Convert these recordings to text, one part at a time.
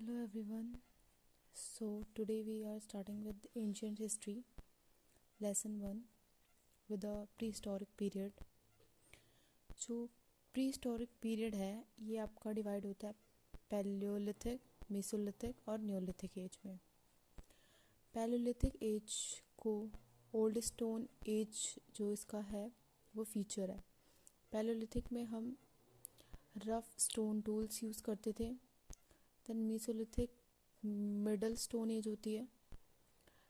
Hello everyone. So today we are starting with ancient history, lesson 1 with the prehistoric period. जो prehistoric period है ये आपका divide होता है पैलियोलिथिक, मेसोलिथिक और नियोलिथिक एज में. पैलियोलिथिक एज को ओल्ड स्टोन एज जो इसका है वो फीचर है. पैलियोलिथिक में हम रफ स्टोन टूल्स यूज़ करते थे. Then Mesolithic middle stone age होती है,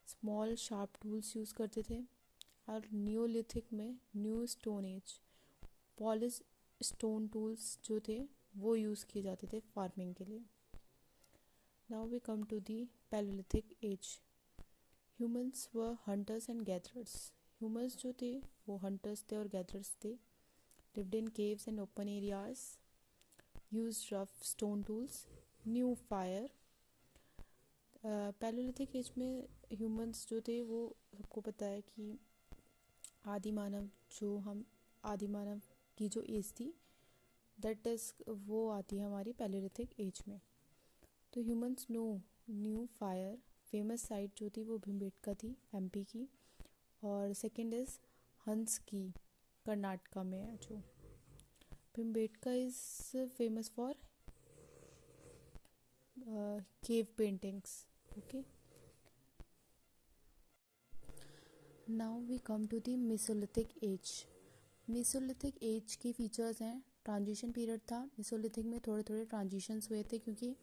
स्मॉल शार्प टूल्स यूज़ करते थे. और नियोलिथिक में new stone age polish stone tools जो थे वो यूज़ किए जाते थे फार्मिंग के लिए. Now we come to the Palaeolithic age. Humans were hunters and gatherers. Humans जो थे वो हंटर्स थे और गैदरर्स थे. Lived in caves and open areas, used rough stone tools, new fire. Palaeolithic age में ह्यूमंस जो थे वो सबको पता है कि आदि मानव की जो एज थी दैट इज़ वो आती है हमारी पैलियोलिथिक एज में. तो humans new fire. Famous site जो थी वो भीमबेटका थी एमपी की, और सेकंड इज़ हंस की कर्नाटका में है. जो Bhimbetka is famous for cave paintings. Okay, now we come to the mesolithic age. mesolithic age की फीचर्स हैं. ट्रांजिशन पीरियड था. mesolithic में थोड़े थोड़े ट्रांजिशंस हुए थे क्योंकि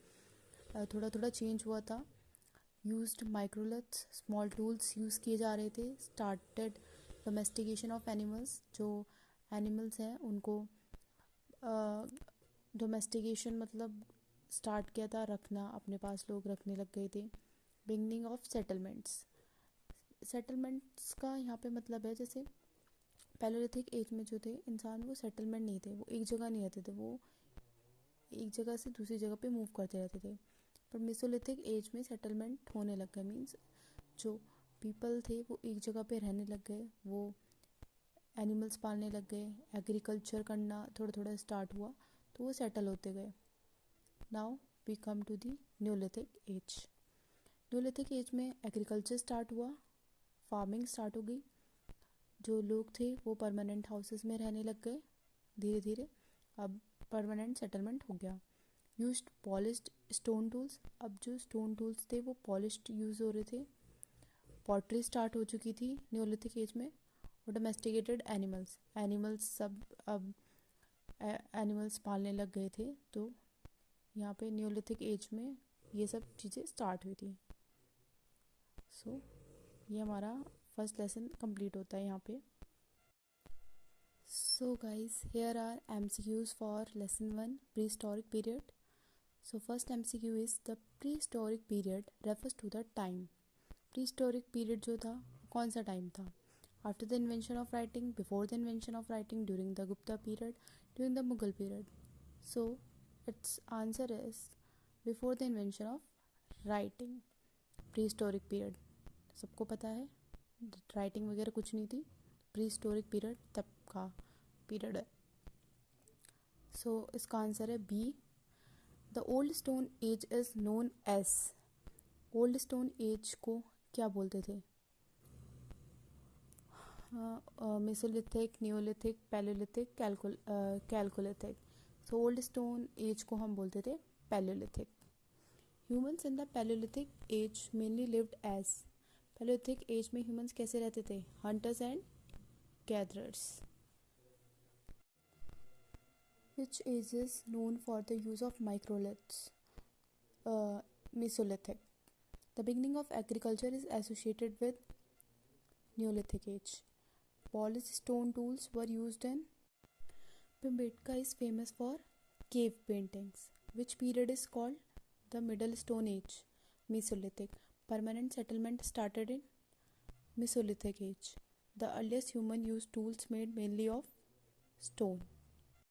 थोड़ा थोड़ा चेंज हुआ था. Used microliths, small tools use किए जा रहे थे. Started domestication of animals. जो एनिमल्स हैं उनको डोमेस्टिकेशन मतलब स्टार्ट किया था, रखना अपने पास लोग रखने लग गए थे. Beginning of settlements. सेटलमेंट्स का यहाँ पे मतलब है जैसे पैलियोलिथिक एज में जो थे इंसान वो सेटलमेंट नहीं थे, वो एक जगह नहीं रहते थे, वो एक जगह से दूसरी जगह पे मूव करते रहते थे. पर मेसोलिथिक एज में सेटलमेंट होने लग गए. मीन्स जो पीपल थे वो एक जगह पे रहने लग गए, वो एनिमल्स पालने लग गए, एग्रीकल्चर करना थोड़ा थोड़ा स्टार्ट हुआ, तो वो सेटल होते गए. Now we come to the Neolithic age. Neolithic age में एग्रीकल्चर स्टार्ट हुआ, फार्मिंग स्टार्ट हो गई. जो लोग थे वो परमानेंट हाउसेस में रहने लग गए धीरे धीरे. अब परमानेंट सेटलमेंट हो गया. Used polished stone tools. अब जो स्टोन टूल्स थे वो पॉलिश्ड यूज़ हो रहे थे. पॉटरी स्टार्ट हो चुकी थी न्योलिथिक एज में. और डोमेस्टिकेटेड एनिमल्स सब अब एनिमल्स पालने लग गए थे. तो यहाँ पे न्योलिथिक एज में ये सब चीज़ें स्टार्ट हुई थी. सो ये हमारा फर्स्ट लेसन कंप्लीट होता है यहाँ पे. So guys, here are MCQs for lesson 1 prehistoric period. So first MCQ is the prehistoric period refers to the time. Prehistoric period जो था कौन सा टाइम था? After the invention of writing, before the invention of writing, during the Gupta period, during the Mughal period. So its answer is before the invention of writing. prehistoric period सबको पता है, writing वगैरह कुछ नहीं थी. prehistoric period तब का पीरियड है. सो इसका आंसर है B. The old stone age is known as. Old stone age को क्या बोलते थे? Mesolithic, Neolithic, Palaeolithic, Chalcolithic. So old stone age को हम बोलते थे Palaeolithic. Humans in the Palaeolithic age mainly lived as. Palaeolithic age में ह्यूमंस कैसे रहते थे? Hunters and gatherers. Which age is known for the use of microliths? Mesolithic. The beginning of agriculture is associated with Neolithic age. Polished stone tools were used in. Bhimbetka is famous for cave paintings. Which period is called the Middle Stone Age? Mesolithic. Permanent settlement started in Mesolithic age. The earliest human used tools made mainly of stone.